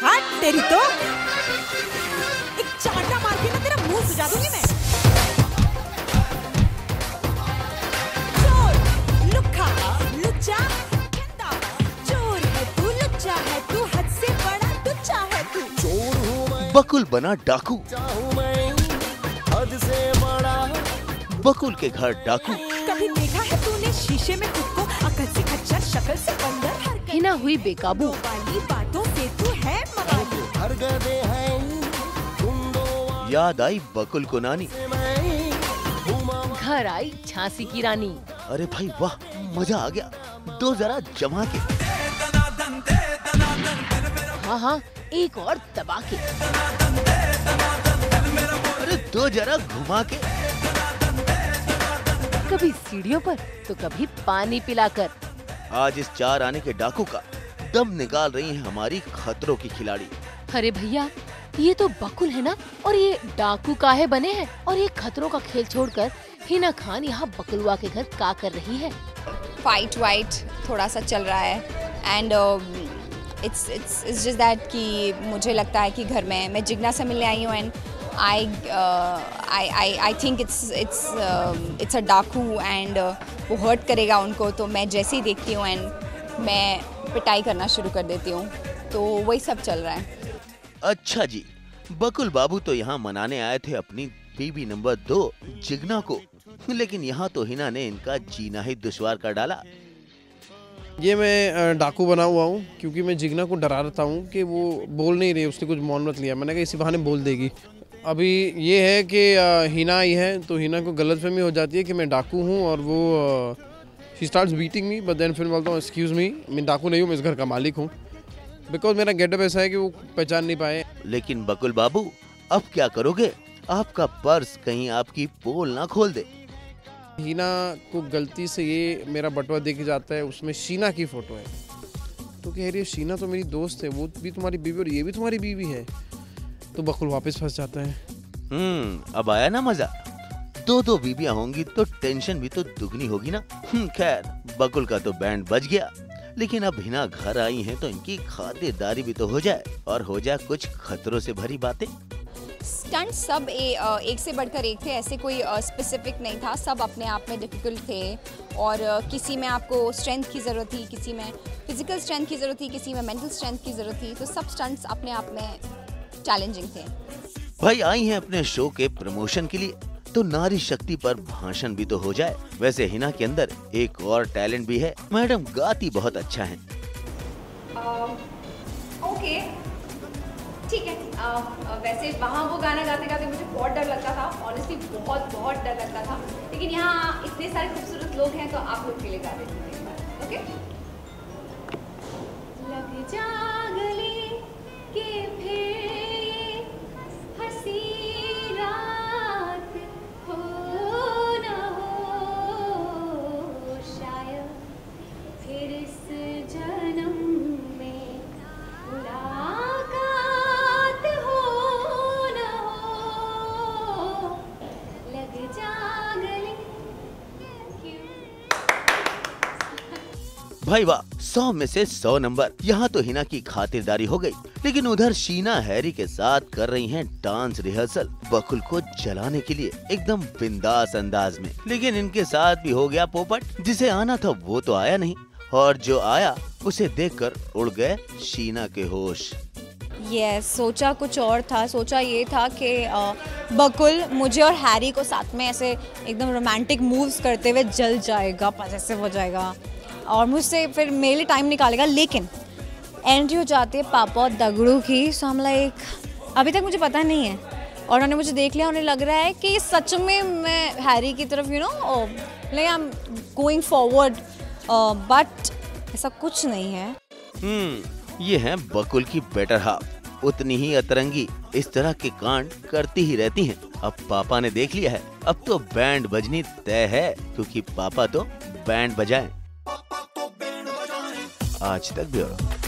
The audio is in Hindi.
हाँ तेरी तो एक चांटा मार के ना तेरा मुंह सुझा दूंगी मैं। चोर, लुक्खा, लुच्चा, गंदा, चोर है तू, लुच्चा है तू, हद से बड़ा टुच्चा है तू। चोर हूँ मैं, बकुल बना डाकू। चाहूँ मैं, हद से बड़ा। बकुल के घर डाकू। कभी देखा है तूने शीशे में खुद को? अकल से खच्चर, शक्ल से बंदर, हिना हुई बेकाबू। वाली बातों से तू है मवाली। हर गधे हैं गुंडों याद आई बकुल को नानी। में घुमा। घर आई झांसी की रानी। अरे भाई वाह, मजा आ गया। दो जरा जमा के। हाँ, एक और दबा के। अरे दो जरा घुमा के। कभी सीढ़ियों पर तो कभी पानी पिलाकर। आज इस 4 आने के डाकू का दम निकाल रही है हमारी खतरों की खिलाड़ी। अरे भैया, ये तो बकुल है ना, और ये डाकू काहे बने हैं? और ये खतरों का खेल छोड़कर हिना खान यहाँ बकुलवा के घर का कर रही है? फाइट वाइट थोड़ा सा चल रहा है एंड इट्स जस्ट दैट कि मुझे लगता है कि घर में मैं जिग्ना से मिलने आई हूँ and I think it's a डाकू एंड वो हर्ट करेगा उनको, तो मैं जैसे ही देखती हूँ एंड मैं पिटाई करना शुरू कर देती हूँ, तो वही सब चल रहा है। अच्छा जी, बकुल बाबू तो यहाँ मनाने आए थे अपनी बीबी नंबर 2 जिग्ना को, लेकिन यहाँ तो हिना ने इनका जीना ही दुश्वार कर डाला। ये मैं डाकू बना हुआ हूँ क्योंकि मैं जिग्ना को डरा रहता हूँ कि वो बोल नहीं रही, उसने कुछ मौन व्रत लिया। मैंने कहा इसी बहाने बोल देगी। अभी ये है कि हिना आई है तो हिना को गलतफहमी हो जाती है कि मैं डाकू हूँ, और वो she starts beating me, but then फिर बोलता हूँ एक्सक्यूज़ मी, मैं डाकू नहीं हूँ, मैं इस घर का मालिक हूँ, बिकॉज मेरा गेटअप ऐसा है कि वो पहचान नहीं पाए। लेकिन बकुल बाबू अब क्या करोगे? आपका पर्स कहीं आपकी पोल ना खोल दे। हिना को गलती से ये मेरा बटुआ दे के जाता है, उसमें शीना की फ़ोटो है, तो कह रही है शीना तो मेरी दोस्त है, वो भी तुम्हारी बीवी और ये भी तुम्हारी बीवी है, तो बकुल वापस फंस जाता है। अब आया ना मजा। 2 बीबियां होंगी तो टेंशन भी तो दुगनी होगी ना। खैर, बकुल का तो बैंड बज गया, लेकिन अब हिना घर आई हैं तो इनकी खातिरदारी भी तो हो जाए, और हो जाए कुछ खतरों से भरी बातें। स्टंट सब एक से बढ़कर एक थे, ऐसे कोई स्पेसिफिक नहीं था, सब अपने आप में डिफ़िकल्ट थे, और किसी में आपको स्ट्रेंथ की ज़रूरत थी, किसी में फिजिकल स्ट्रेंथ की ज़रूरत थी, किसी में मेंटल स्ट्रेंथ की ज़रूरत थी, तो सब स्टंट्स अपने आप में चैलेंजिंग थे। भाई आई हैं अपने शो के प्रमोशन के लिए, तो नारी शक्ति पर भाषण भी तो हो जाए। वैसे हिना के अंदर एक और टैलेंट भी है, मैडम गाती बहुत अच्छा है। ओके, ठीक है। वैसे वहाँ वो गाना गाते गाते मुझे बहुत डर लगता था, ऑनेस्टली बहुत डर लगता था, लेकिन यहाँ इतने सारे खूबसूरत लोग हैं तो आप लोग के लिए गा देती हूँ एक बार। ओके, लग जा गले के फिर हंसी रात हो न हो, शायद फिर इस जन्म में मुलाकात हो न हो, लग जा गले। भाई वाह, 100 में से 100 नंबर। यहाँ तो हिना की खातिरदारी हो गई, लेकिन उधर शीना हैरी के साथ कर रही हैं डांस रिहर्सल बकुल को जलाने के लिए, एकदम बिंदास अंदाज में। लेकिन इनके साथ भी हो गया पोपट, जिसे आना था वो तो आया नहीं, और जो आया उसे देखकर उड़ गए शीना के होश। सोचा कुछ और था, सोचा ये था कि बकुल मुझे और हैरी को साथ में ऐसे एकदम रोमांटिक मूव्स करते हुए जल जाएगा, पॉसेसिव हो जाएगा और मुझसे फिर मेरे लिए टाइम निकालेगा, लेकिन एंट्री हो जाती है पापा और दगड़ू की। सो हम लाइक, अभी तक मुझे पता नहीं है, और उन्होंने मुझे देख लिया, उन्हें लग रहा है कि सच में मैं हैरी की तरफ like I am going forward, but ऐसा कुछ नहीं है। ये है बकुल की बेटर हाफ, उतनी ही अतरंगी, इस तरह के कांड करती ही रहती हैं। अब पापा ने देख लिया है, अब तो बैंड बजनी तय है, क्योंकि पापा तो बैंड बजाएं। आज तक ब्यूरो।